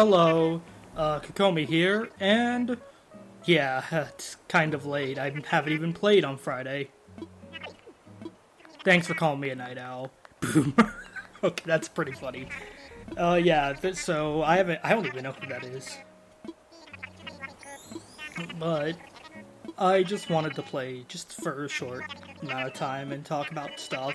Hello, Kukomi here, and yeah, it's kind of late. I haven't even played on Friday. Thanks for calling me a night owl. Boom. Okay, that's pretty funny. Yeah, so I don't even know who that is. But I just wanted to play just for a short amount of time and talk about stuff.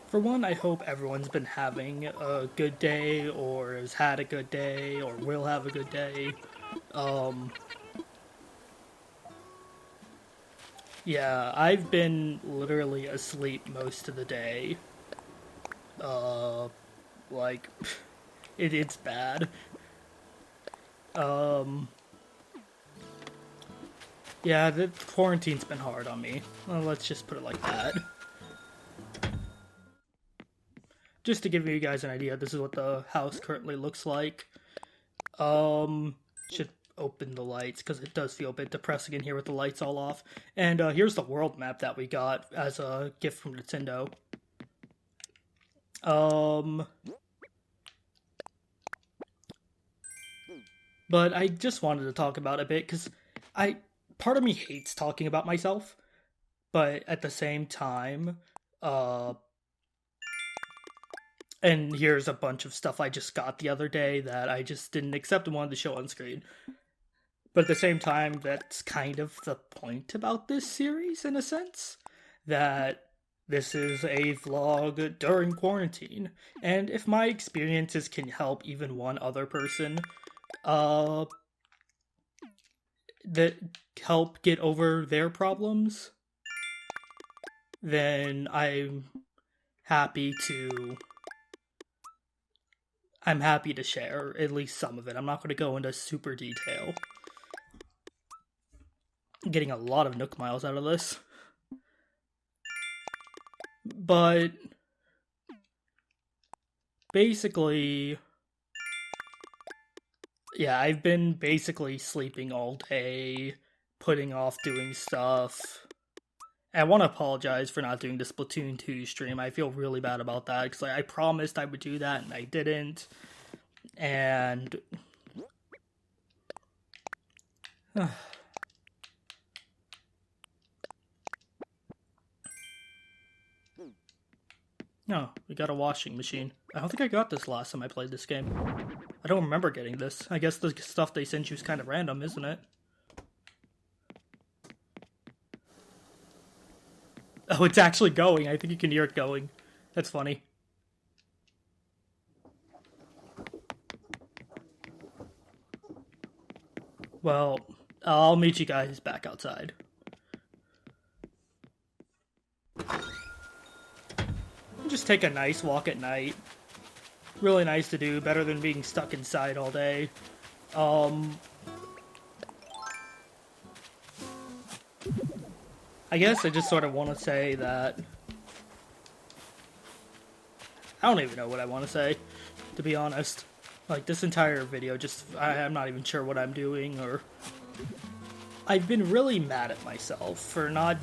For one, I hope everyone's been having a good day, or has had a good day, or will have a good day. Yeah, I've been literally asleep most of the day. Uh, like, it's bad. Um, yeah, the quarantine's been hard on me. Well, let's just put it like that. Just to give you guys an idea, this is what the house currently looks like. Should open the lights because it does feel a bit depressing in here with the lights all off. And here's the world map that we got as a gift from Nintendo. But I just wanted to talk about it a bit because part of me hates talking about myself, but at the same time, and here's a bunch of stuff I just got the other day that I just didn't accept and wanted to show on screen. But at the same time, that's kind of the point about this series, in a sense. That this is a vlog during quarantine. And if my experiences can help even one other person, that help get over their problems, then happy to I'm happy to share at least some of it. I'm not going to go into super detail. I'm getting a lot of Nook miles out of this. But basically, yeah, I've been basically sleeping all day, putting off doing stuff. And I want to apologize for not doing the Splatoon 2 stream. I feel really bad about that because I promised I would do that and I didn't. And no, we got a washing machine. I don't think I got this last time I played this game. I don't remember getting this. I guess the stuff they sent you is kind of random, isn't it? Oh, it's actually going. I think you can hear it going. That's funny. Well, I'll meet you guys back outside. Just take a nice walk at night. Really nice to do, better than being stuck inside all day. I guess I just sort of want to say that I don't even know what I want to say, to be honest. Like, this entire video, I'm not even sure what I'm doing, or I've been really mad at myself for not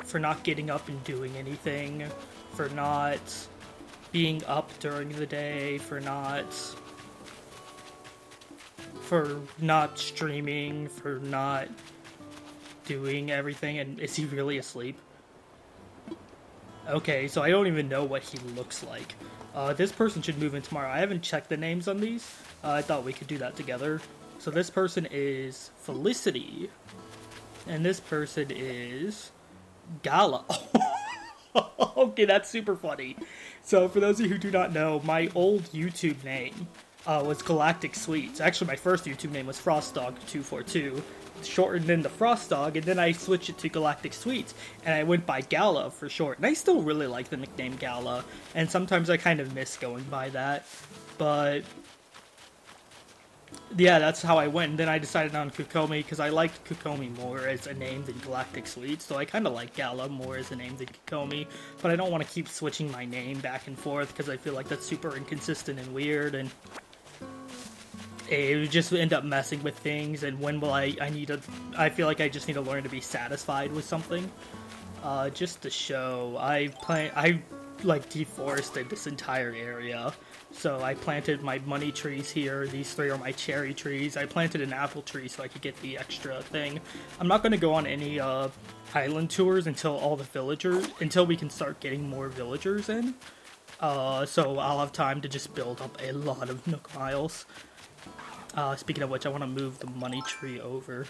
for not getting up and doing anything, for not being up during the day, for not streaming, for not doing everything. And is he really asleep? Okay, so I don't even know what he looks like. This person should move in tomorrow. I haven't checked the names on these. I thought we could do that together. So this person is Felicity. And this person is Gala. Okay, that's super funny. So for those of you who do not know, my old YouTube name was Galactic Sweets. Actually, my first YouTube name was FrostDog242. Shortened into Frost Dog, and then I switched it to Galactic Sweets, and I went by Gala for short. And I still really like the nickname Gala, and sometimes I kind of miss going by that. But yeah, that's how I went. And then I decided on Kukomi because I liked Kukomi more as a name than Galactic Sweets, so I kind of like Gala more as a name than Kukomi. But I don't want to keep switching my name back and forth because I feel like that's super inconsistent and weird, and it would just end up messing with things. And when will I feel like I just need to learn to be satisfied with something. just to show, I like deforested this entire area. So I planted my money trees here. These three are my cherry trees. I planted an apple tree so I could get the extra thing. I'm not going to go on any island tours until we can start getting more villagers in. So I'll have time to just build up a lot of Nook miles. Speaking of which, I want to move the money tree over.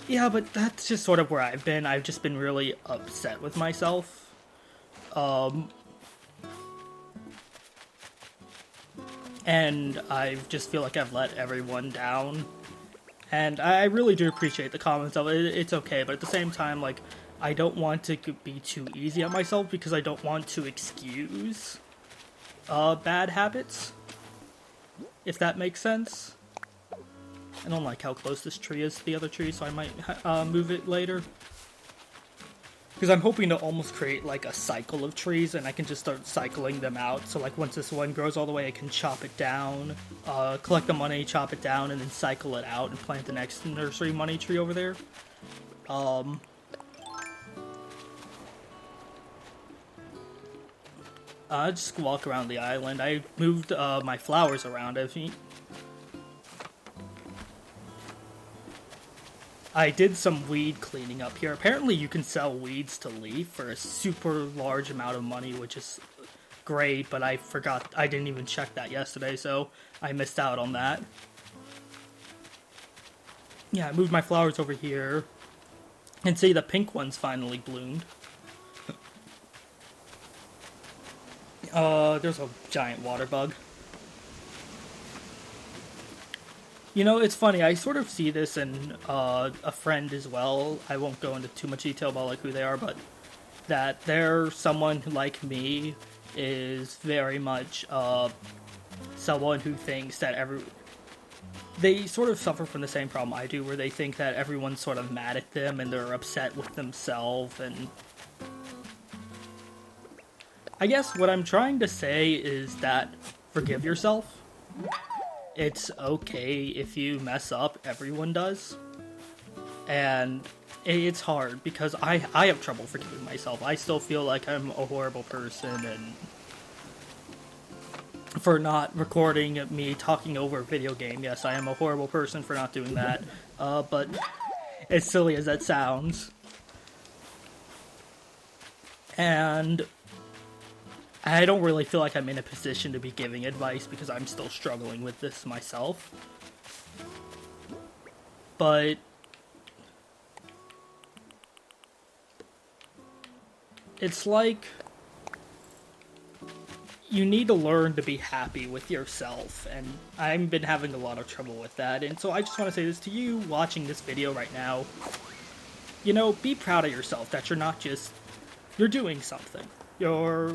Yeah, but that's just sort of where I've been. I've just been really upset with myself. And I just feel like I've let everyone down. And I really do appreciate the comments of it. It's okay, but at the same time, like, I don't want to be too easy on myself because I don't want to excuse bad habits, if that makes sense. I don't like how close this tree is to the other tree, so I might move it later. Because I'm hoping to almost create like a cycle of trees, and I can just start cycling them out. So like once this one grows all the way, I can chop it down, collect the money, chop it down, and then cycle it out and plant the next nursery money tree over there. I just walk around the island. I moved my flowers around. I did some weed cleaning up here. Apparently you can sell weeds to Leaf for a super large amount of money, which is great, but I forgot. I didn't even check that yesterday, so I missed out on that. Yeah, I moved my flowers over here. And see, the pink ones finally bloomed. There's a giant water bug. You know, it's funny, I sort of see this in a friend as well. I won't go into too much detail about like who they are, but that they're someone who, like me, is very much someone who thinks that they sort of suffer from the same problem I do, where they think that everyone's sort of mad at them and they're upset with themselves. And I guess what I'm trying to say is that forgive yourself. It's okay if you mess up, everyone does. And it's hard because I have trouble forgiving myself. I still feel like I'm a horrible person, and for not recording me talking over a video game. Yes, I am a horrible person for not doing that. But as silly as that sounds. And I don't really feel like I'm in a position to be giving advice because I'm still struggling with this myself. But it's like you need to learn to be happy with yourself, and I've been having a lot of trouble with that. And so I just want to say this to you watching this video right now. You know, be proud of yourself that you're doing something. You're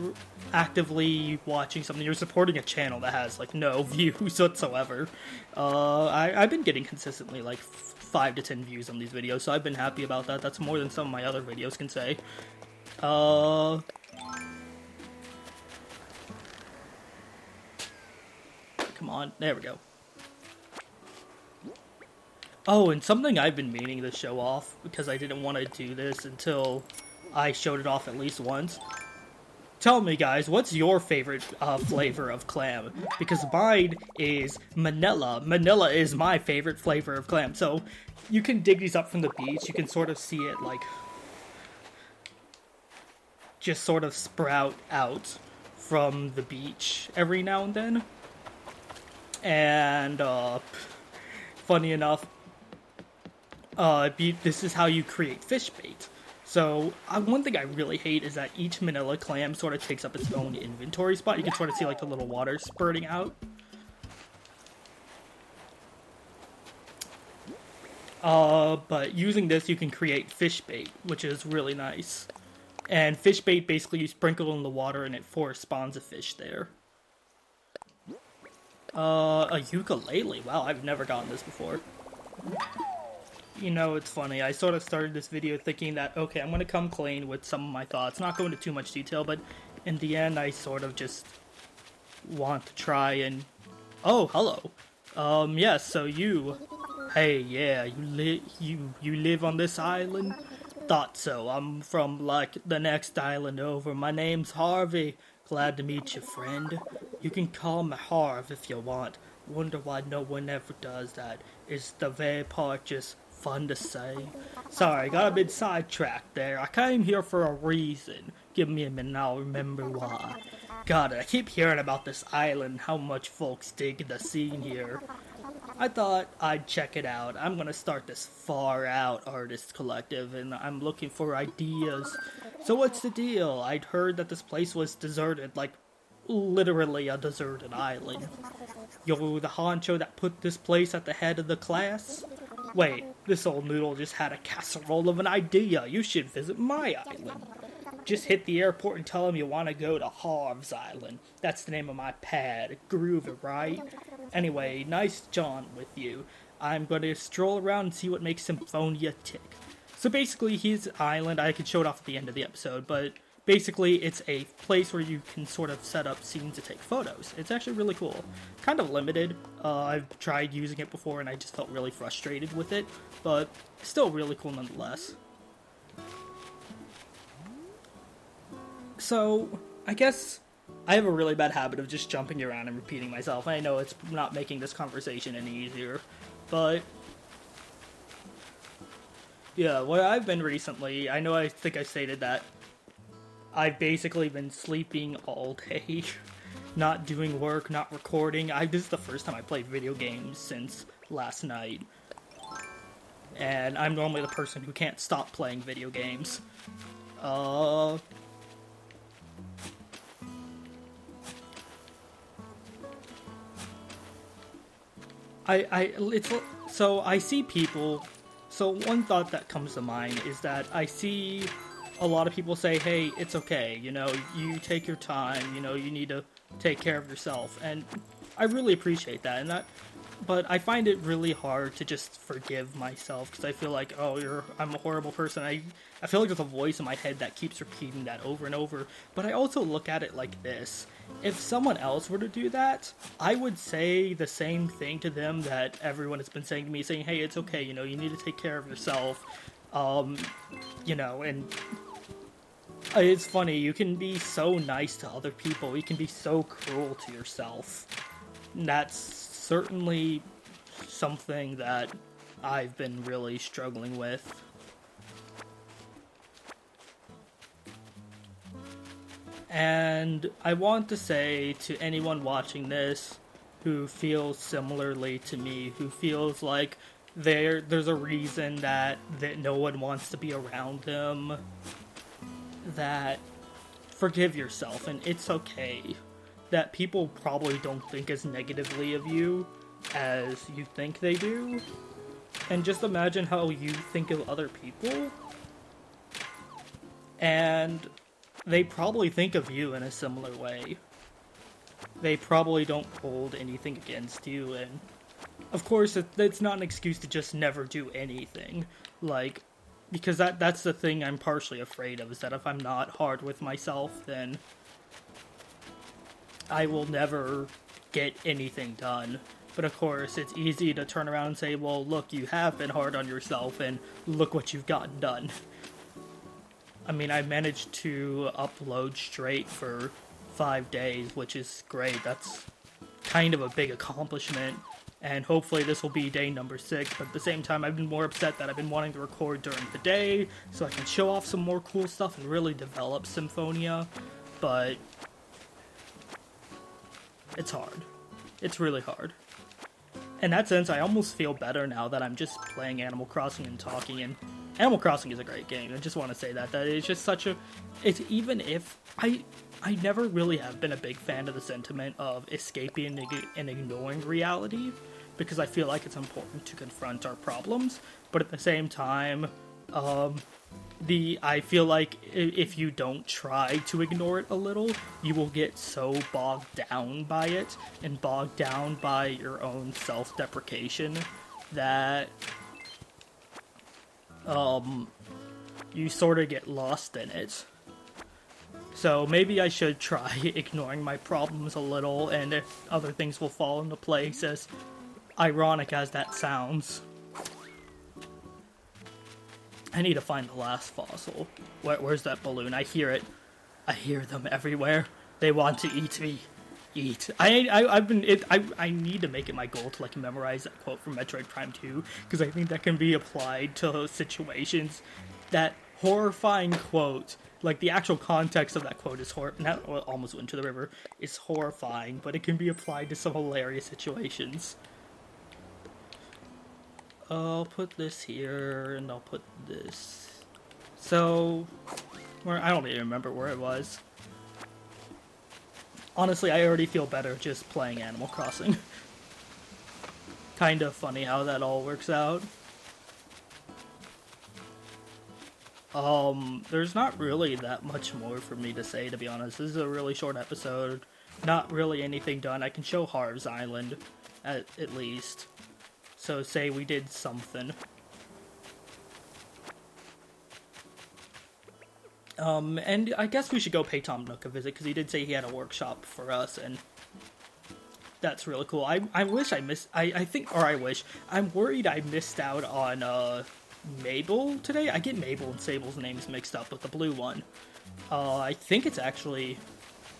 actively watching something. You're supporting a channel that has like no views whatsoever. I've been getting consistently like 5 to 10 views on these videos, so I've been happy about that. That's more than some of my other videos can say. Come on, there we go. Oh, and something I've been meaning to show off, because I didn't want to do this until I showed it off at least once. Tell me, guys, what's your favorite flavor of clam? Because mine is Manila. Manila is my favorite flavor of clam. So you can dig these up from the beach. You can sort of see it like just sort of sprout out from the beach every now and then. And funny enough, this is how you create fish bait. So, one thing I really hate is that each Manila clam sort of takes up its own inventory spot. You can sort of see like the little water spurting out. But using this you can create fish bait, which is really nice. And fish bait, basically you sprinkle in the water and it spawns a fish there. A ukulele. Wow, I've never gotten this before. You know, it's funny, I sort of started this video thinking that, okay, I'm going to come clean with some of my thoughts, not go into too much detail, but in the end, I sort of just want to try and... Oh, hello. Yes, so you... Hey, yeah, you live on this island? Thought so. I'm from, like, the next island over. My name's Harvey. Glad to meet you, friend. You can call me Harv if you want. Wonder why no one ever does that. Is the very part just fun to say? Sorry, got a bit sidetracked there. I came here for a reason. Give me a minute and I'll remember why. Got it. I keep hearing about this island, how much folks dig the scene here. I thought I'd check it out. I'm gonna start this far out artist collective and I'm looking for ideas. So what's the deal? I'd heard that this place was deserted, like literally a deserted island. You're the honcho that put this place at the head of the class? Wait, this old noodle just had a casserole of an idea. You should visit my island. Just hit the airport and tell them you want to go to Harv's Island. That's the name of my pad. Groovy, right? Anyway, nice John with you. I'm going to stroll around and see what makes Symphonia tick. So basically, his island, I could show it off at the end of the episode, but basically it's a place where you can sort of set up scenes to take photos. It's actually really cool. Kind of limited. I've tried using it before and I just felt really frustrated with it, but still really cool nonetheless. So, I guess I have a really bad habit of just jumping around and repeating myself. I know it's not making this conversation any easier, but yeah, what I've been recently, I think I stated that I've basically been sleeping all day, not doing work, not recording. This is the first time I played video games since last night, and I'm normally the person who can't stop playing video games. So I see people, so one thought that comes to mind is that I see a lot of people say, hey, it's okay, you know, you take your time, you know, you need to take care of yourself, and I really appreciate that, but I find it really hard to just forgive myself, because I feel like, I'm a horrible person. I feel like there's a voice in my head that keeps repeating that over and over, but I also look at it like this. If someone else were to do that, I would say the same thing to them that everyone has been saying to me, saying, hey, it's okay, you know, you need to take care of yourself, you know, and it's funny, you can be so nice to other people, you can be so cruel to yourself. And that's certainly something that I've been really struggling with. And I want to say to anyone watching this who feels similarly to me, who feels like there's a reason that no one wants to be around them, that forgive yourself, and it's okay. That people probably don't think as negatively of you as you think they do. And just imagine how you think of other people. And they probably think of you in a similar way. They probably don't hold anything against you, and of course it's not an excuse to just never do anything. Like, because that's the thing I'm partially afraid of, is that if I'm not hard with myself, then I will never get anything done. But of course, it's easy to turn around and say, well, look, you have been hard on yourself, and look what you've gotten done. I mean, I managed to upload straight for 5 days, which is great. That's kind of a big accomplishment, and hopefully this will be day number 6, but at the same time, I've been more upset that I've been wanting to record during the day, so I can show off some more cool stuff and really develop Symphonia, but it's hard. It's really hard. In that sense, I almost feel better now that I'm just playing Animal Crossing and talking, and Animal Crossing is a great game. I just want to say that it's just such a... It's even if... I never really have been a big fan of the sentiment of escaping and ignoring reality, because I feel like it's important to confront our problems, but at the same time, I feel like if you don't try to ignore it a little, you will get so bogged down by it, and bogged down by your own self-deprecation, that you sort of get lost in it. So maybe I should try ignoring my problems a little, and other things will fall into place, as ironic as that sounds. I need to find the last fossil. Where's that balloon? I hear it. I hear them everywhere. They want to eat me. Eat. I need to make it my goal to like memorize that quote from Metroid Prime 2, because I think that can be applied to situations. That horrifying quote, like the actual context of that quote is almost went to the river, is horrifying, but it can be applied to some hilarious situations. I'll put this here, and I'll put this. So, I don't even remember where it was. Honestly, I already feel better just playing Animal Crossing. Kind of funny how that all works out. There's not really that much more for me to say, to be honest. This is a really short episode. Not really anything done. I can show Harv's Island, at least. So say we did something. And I guess we should go pay Tom Nook a visit, because he did say he had a workshop for us, and that's really cool. I wish I missed, I'm worried I missed out on, Mabel today. I get Mabel and Sable's names mixed up with the blue one. I think it's actually,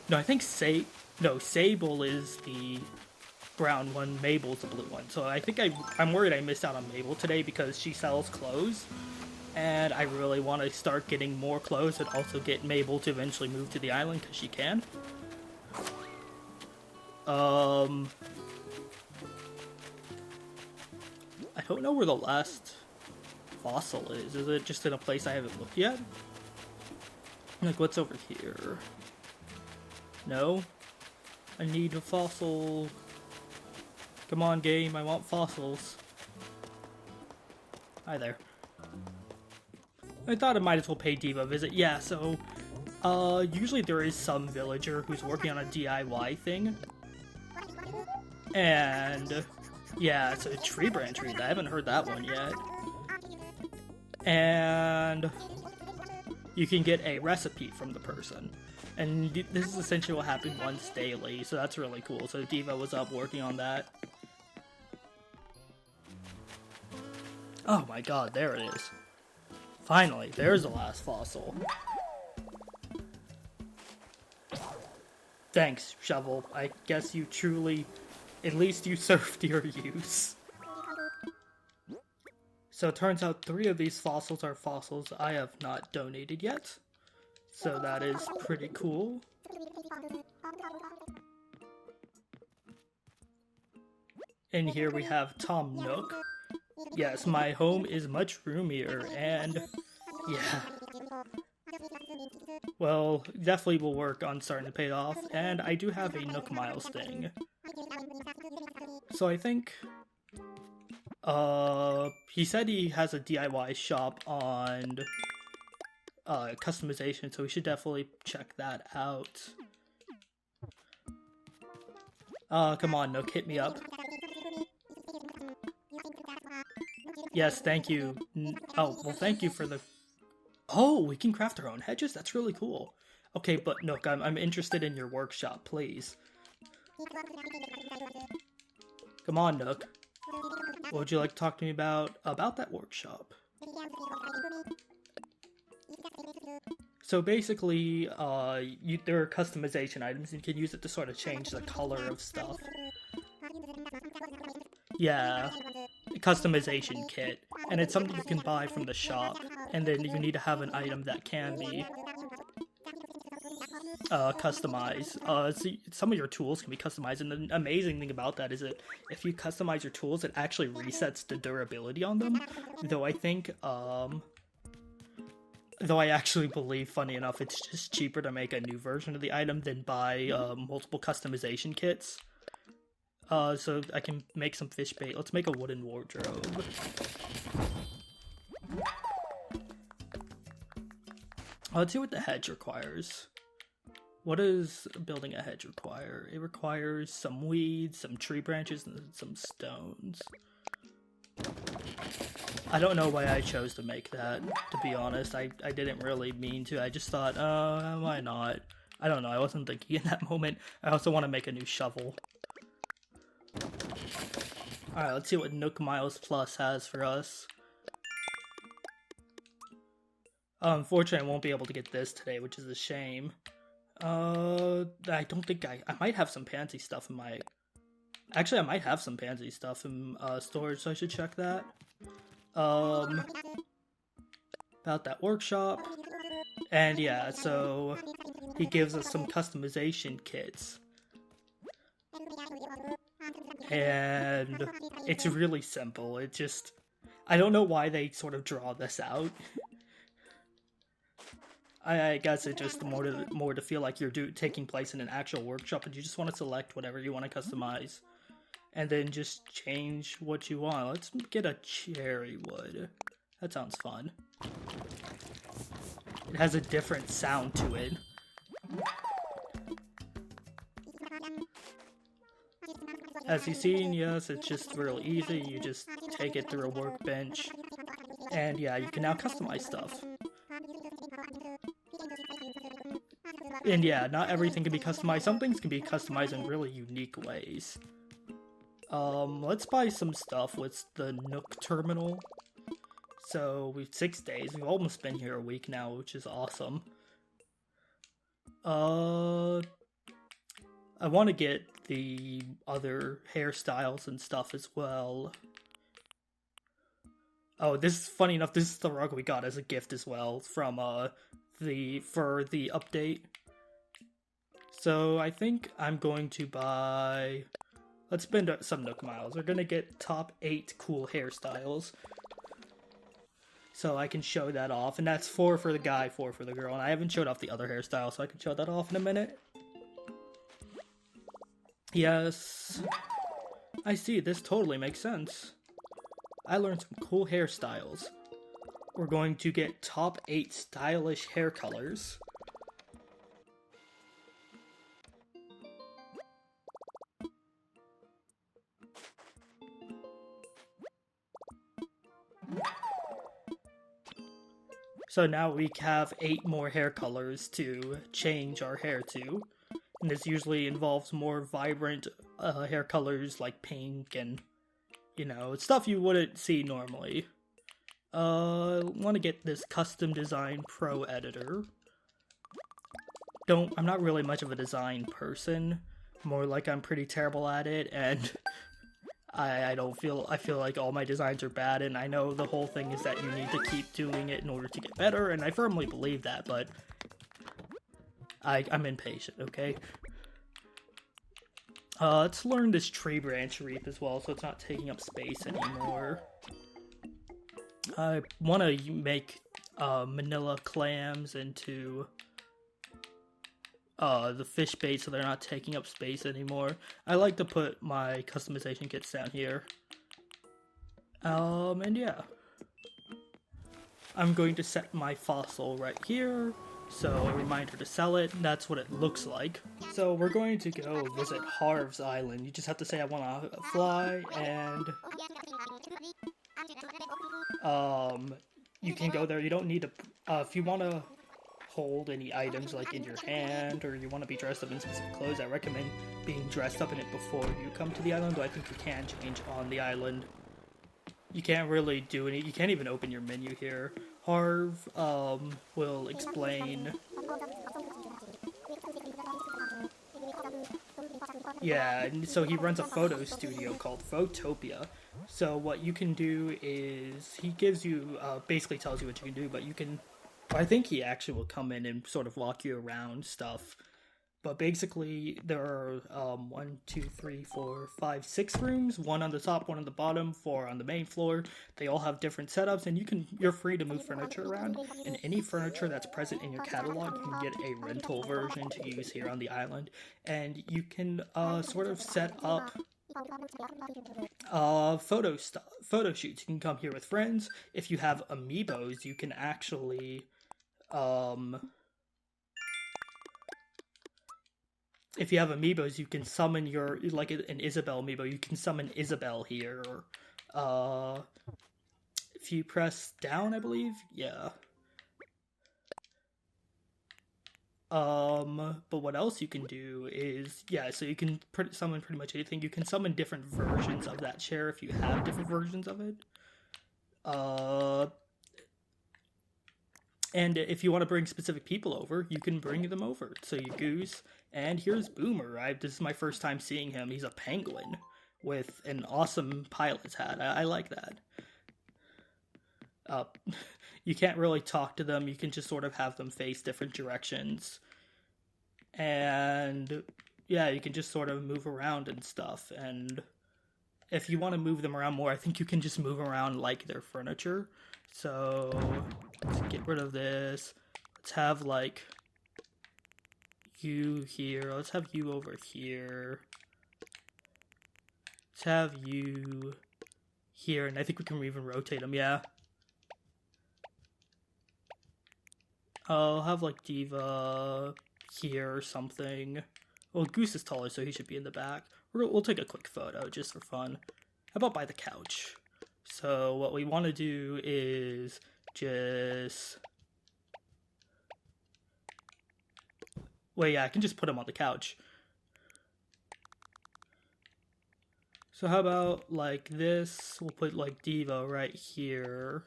no, I think Sable is the brown one, Mabel's the blue one. So I think I'm worried I missed out on Mabel today because she sells clothes. And I really want to start getting more clothes and also get Mabel to eventually move to the island because she can. I don't know where the last fossil is. Is it just in a place I haven't looked yet? Like, what's over here? No? I need a fossil. Come on, game, I want fossils. Hi there. I thought I might as well pay Diva a visit. Yeah, so, usually there is some villager who's working on a DIY thing. And, yeah, it's a tree branch read. I haven't heard that one yet. And you can get a recipe from the person. And this is essentially what happens once daily, so that's really cool. So Diva was up working on that. Oh my god, there it is. Finally, there's the last fossil. Thanks, Shovel. I guess you truly, at least you served your use. So it turns out 3 of these fossils are fossils I have not donated yet. So that is pretty cool. And here we have Tom Nook. Yes, my home is much roomier, and yeah. Well, definitely will work on starting to pay it off, and I do have a Nook Miles thing. So I think, he said he has a DIY shop on, customization, so we should definitely check that out. Come on, Nook, hit me up. Yes, thank you. Oh, well, thank you for the... Oh, we can craft our own hedges? That's really cool. Okay, but Nook, I'm interested in your workshop, please. Come on, Nook. What would you like to talk to me about that workshop? So basically, there are customization items, and you can use it to sort of change the color of stuff. Yeah, customization kit, and it's something you can buy from the shop, and then you need to have an item that can be customized. So some of your tools can be customized, and the amazing thing about that is that if you customize your tools, it actually resets the durability on them, though I think, though I actually believe, funny enough, it's just cheaper to make a new version of the item than buy multiple customization kits. So I can make some fish bait. Let's make a wooden wardrobe. Let's see what the hedge requires. What does building a hedge require? It requires some weeds, some tree branches, and some stones. I don't know why I chose to make that, to be honest. I didn't really mean to. I just thought, why not? I don't know. I wasn't thinking in that moment. I also want to make a new shovel. Alright, let's see what Nook Miles Plus has for us. Unfortunately, I won't be able to get this today, which is a shame. I don't think I might have some pansy stuff in my... Actually, I might have some pansy stuff in storage, so I should check that. About that workshop. And yeah, so he gives us some customization kits. And it's really simple. It just... I don't know why they sort of draw this out. I guess it's just more to feel like you're taking place in an actual workshop and you just want to select whatever you want to customize. And then just change what you want. Let's get a cherry wood. That sounds fun. It has a different sound to it. As you've seen, yes, it's just real easy. You just take it through a workbench. And yeah, you can now customize stuff. And yeah, not everything can be customized. Some things can be customized in really unique ways. Let's buy some stuff with the Nook terminal. So, we've 6 days. We've almost been here a week now, which is awesome. I want to get the other hairstyles and stuff as well. Oh, this is funny enough. This is the rug we got as a gift as well from for the update. So I think I'm going to buy. Let's spend some Nook miles. We're gonna get top 8 cool hairstyles. So I can show that off, and that's 4 for the guy, 4 for the girl. And I haven't showed off the other hairstyle, so I can show that off in a minute. Yes, I see. This totally makes sense. I learned some cool hairstyles. We're going to get top 8 stylish hair colors. So now we have 8 more hair colors to change our hair to. And this usually involves more vibrant hair colors like pink and, you know, stuff you wouldn't see normally. Want to get this custom design pro editor. I'm not really much of a design person. More like I'm pretty terrible at it, and I feel like all my designs are bad, and I know the whole thing is that you need to keep doing it in order to get better, and I firmly believe that, but I'm impatient, okay? Let's learn this tree branch reap as well, so it's not taking up space anymore. I want to make manila clams into the fish bait so they're not taking up space anymore. I like to put my customization kits down here. And yeah. I'm going to set my fossil right here, so a reminder to sell it. That's what it looks like. So we're going to go visit Harv's Island. You just have to say I want to fly, and you can go there. You don't need to, if you want to hold any items like in your hand, or you want to be dressed up in specific clothes, I recommend being dressed up in it before you come to the island, though I think you can change on the island. You can't really do any, you can't even open your menu here. Harv will explain. Yeah, and so he runs a photo studio called Photopia. So what you can do is, he gives you, basically tells you what you can do, but you can, I think he actually will come in and sort of walk you around stuff. But basically, there are 1, 2, 3, 4, 5, 6 rooms. 1 on the top, 1 on the bottom, 4 on the main floor. They all have different setups, and you're free to move furniture around. And any furniture that's present in your catalog, you can get a rental version to use here on the island. And you can sort of set up photo shoots. You can come here with friends. If you have amiibos, you can actually if you have amiibos, you can summon your, like an Isabelle amiibo, you can summon Isabelle here. If you press down, I believe? Yeah. But what else you can do is, yeah, so you can summon pretty much anything. You can summon different versions of that chair if you have different versions of it. And if you want to bring specific people over, you can bring them over. So you Goose, and here's Boomer. This is my first time seeing him. He's a penguin with an awesome pilot's hat. I like that. You can't really talk to them. You can just sort of have them face different directions. And yeah, you can just sort of move around and stuff. And if you want to move them around more, I think you can just move around like their furniture. So let's get rid of this. Let's have like you here. Let's have you over here. Let's have you here, and I think we can even rotate them. Yeah. I'll have like Diva here or something. Well, Goose is taller, so he should be in the back. We'll take a quick photo just for fun. How about by the couch? So what we want to do is just... Well, yeah, I can just put him on the couch. So how about like this? We'll put like Diva right here.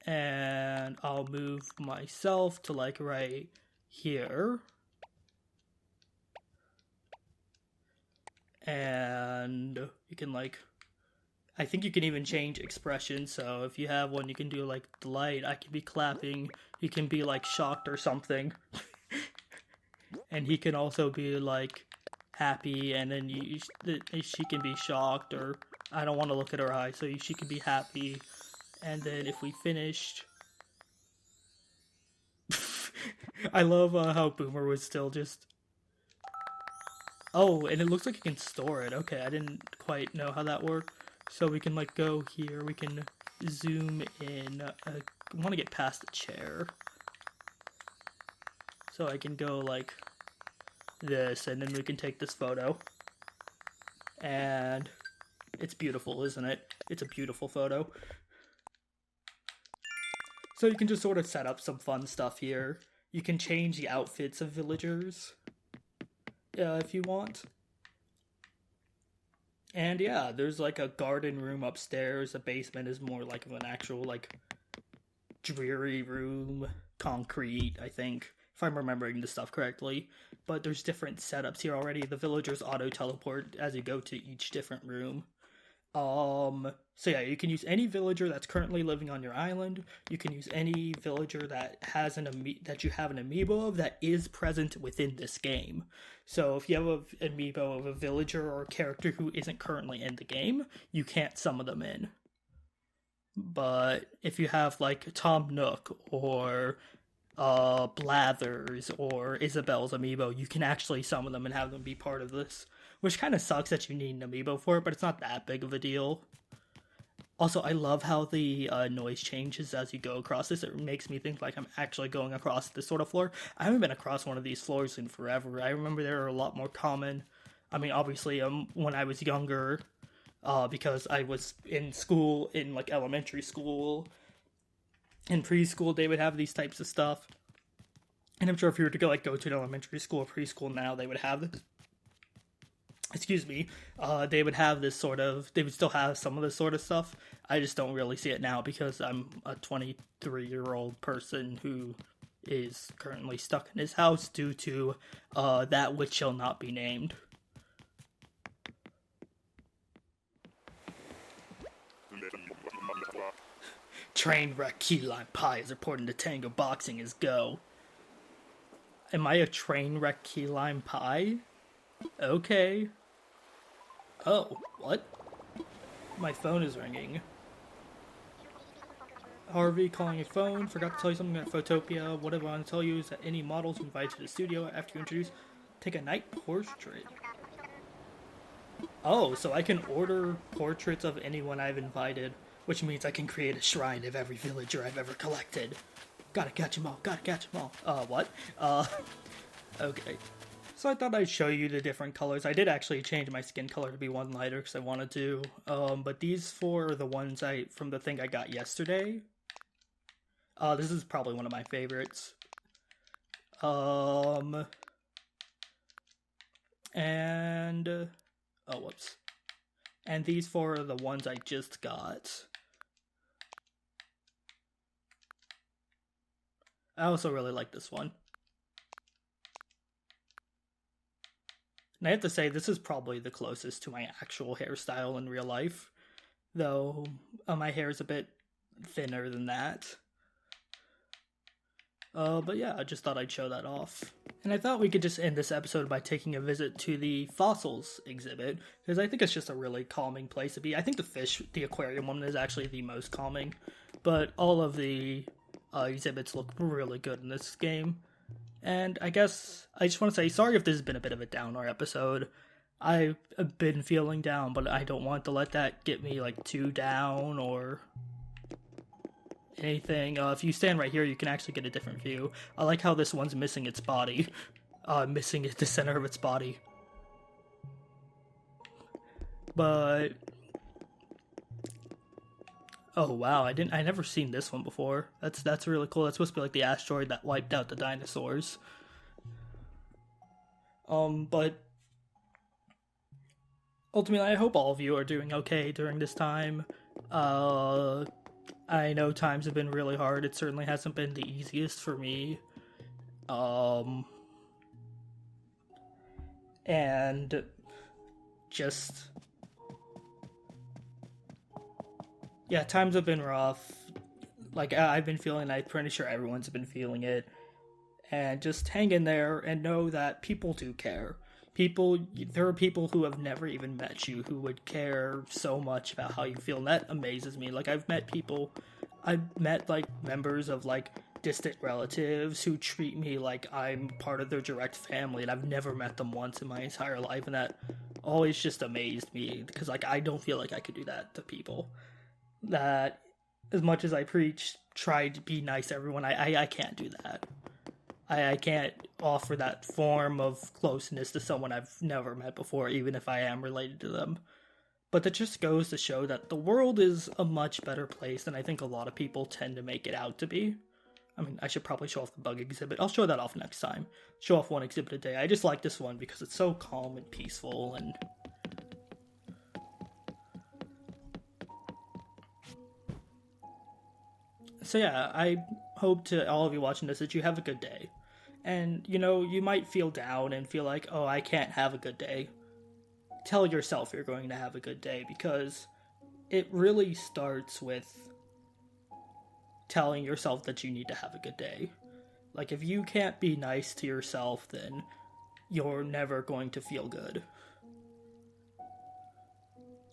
And I'll move myself to like right here. And you can like, I think you can even change expression. So if you have one, you can do like delight. I can be clapping. You can be like shocked or something. And he can also be like happy. And then she can be shocked, or I don't want to look at her eye. So she can be happy. And then if we finished... I love how Boomer was still just... Oh, and it looks like you can store it. Okay, I didn't quite know how that worked. So we can like go here, we can zoom in. I want to get past the chair. So I can go like this, and then we can take this photo. And it's beautiful, isn't it? It's a beautiful photo. So you can just sort of set up some fun stuff here. You can change the outfits of villagers if you want. And yeah, there's like a garden room upstairs. The basement is more like of an actual like dreary room, concrete, I think, if I'm remembering the stuff correctly. But there's different setups here already. The villagers auto teleport as you go to each different room. So yeah, you can use any villager that's currently living on your island. You can use any villager that has that you have an amiibo of that is present within this game. So if you have an amiibo of a villager or a character who isn't currently in the game, you can't summon them in. But if you have like Tom Nook or Blathers or Isabel's amiibo, you can actually summon them and have them be part of this. Which kind of sucks that you need an amiibo for it, but it's not that big of a deal. Also, I love how the noise changes as you go across this. It makes me think like I'm actually going across this sort of floor. I haven't been across one of these floors in forever. I remember they were a lot more common. I mean, obviously, when I was younger, because I was in school, in like elementary school, in preschool, they would have these types of stuff. And I'm sure if you were to go to an elementary school or preschool now, they would have this. Excuse me, they would have this sort of, they would still have some of this sort of stuff. I just don't really see it now because I'm a 23-year-old person who is currently stuck in his house due to that which shall not be named. Trainwreck key lime pie is reporting to Tango Boxing is go. Am I a Trainwreck key lime pie? Okay. Oh, what? My phone is ringing. Harvey calling a phone. Forgot to tell you something about Photopia. What I want to tell you is that any models you invite to the studio after you introduce, take a night portrait. Oh, so I can order portraits of anyone I've invited, which means I can create a shrine of every villager I've ever collected. Gotta catch them all, gotta catch them all. What? Okay. So I thought I'd show you the different colors. I did actually change my skin color to be one lighter because I wanted to. But these four are the ones from the thing I got yesterday. This is probably one of my favorites. And whoops. And these four are the ones I just got. I also really like this one. And I have to say, this is probably the closest to my actual hairstyle in real life. Though, my hair is a bit thinner than that. But yeah, I just thought I'd show that off. And I thought we could just end this episode by taking a visit to the fossils exhibit, because I think it's just a really calming place to be. I think the aquarium one is actually the most calming, but all of the exhibits look really good in this game. And I guess I just want to say sorry if this has been a bit of a downer episode. I've been feeling down, but I don't want to let that get me like too down or anything. If you stand right here, you can actually get a different view. I like how this one's missing its body. Missing the center of its body. But oh wow, I never seen this one before. That's really cool. That's supposed to be like the asteroid that wiped out the dinosaurs. But ultimately, I hope all of you are doing okay during this time. I know times have been really hard. It certainly hasn't been the easiest for me. And just, yeah, times have been rough. Like, I've been feeling, I'm pretty sure everyone's been feeling it. And just hang in there and know that people do care. There are people who have never even met you who would care so much about how you feel, and that amazes me. Like, I've met like members of like distant relatives who treat me like I'm part of their direct family, and I've never met them once in my entire life, and that always just amazed me, because like I don't feel like I could do that to people. That as much as I try to be nice to everyone, I can't do that. I can't offer that form of closeness to someone I've never met before, even if I am related to them. But that just goes to show that the world is a much better place than I think a lot of people tend to make it out to be. I mean, I should probably show off the bug exhibit. I'll show that off next time. Show off one exhibit a day. I just like this one because it's so calm and peaceful, and so yeah, I hope to all of you watching this that you have a good day. And, you know, you might feel down and feel like, oh, I can't have a good day. Tell yourself you're going to have a good day, because it really starts with telling yourself that you need to have a good day. Like, if you can't be nice to yourself, then you're never going to feel good.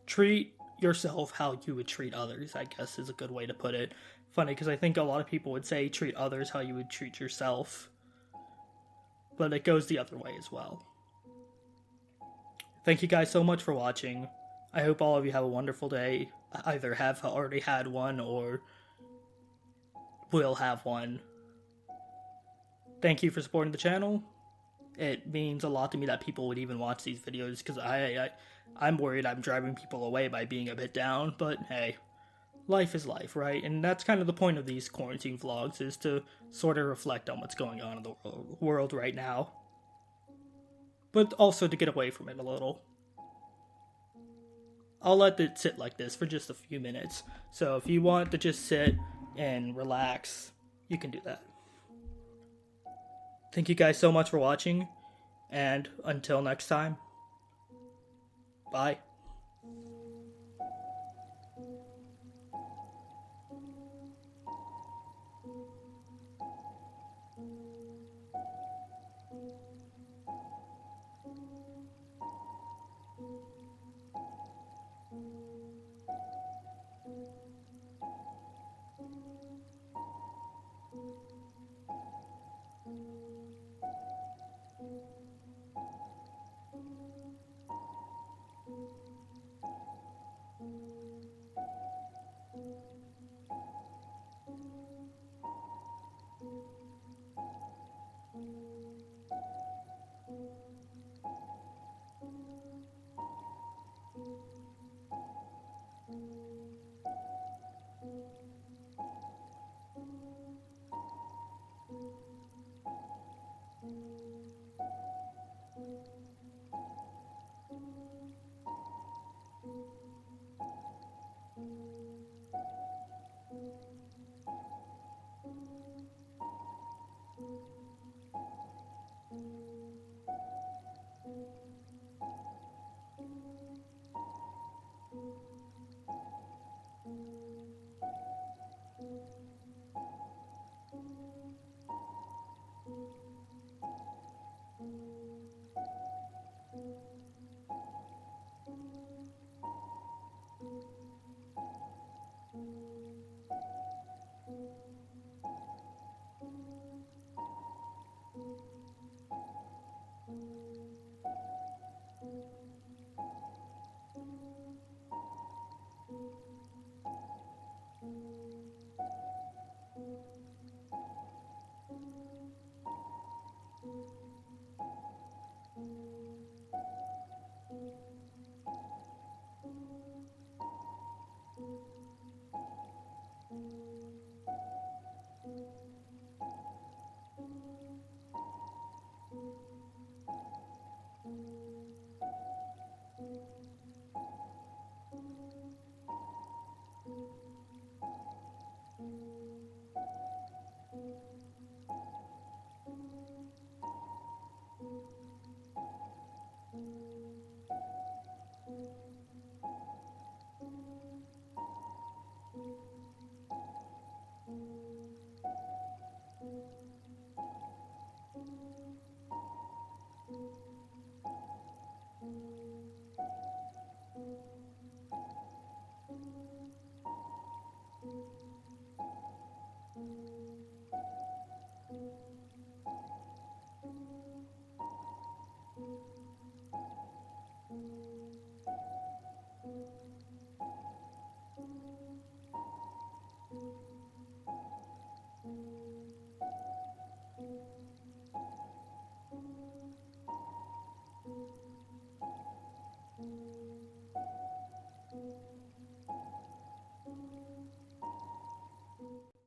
Treat yourself how you would treat others, I guess is a good way to put it. Funny, because I think a lot of people would say treat others how you would treat yourself. But it goes the other way as well. Thank you guys so much for watching. I hope all of you have a wonderful day. Either have already had one or will have one. Thank you for supporting the channel. It means a lot to me that people would even watch these videos, because I'm worried I'm driving people away by being a bit down, but hey, life is life, right? And that's kind of the point of these quarantine vlogs, is to sort of reflect on what's going on in the world right now. But also to get away from it a little. I'll let it sit like this for just a few minutes. So if you want to just sit and relax, you can do that. Thank you guys so much for watching, and until next time, bye.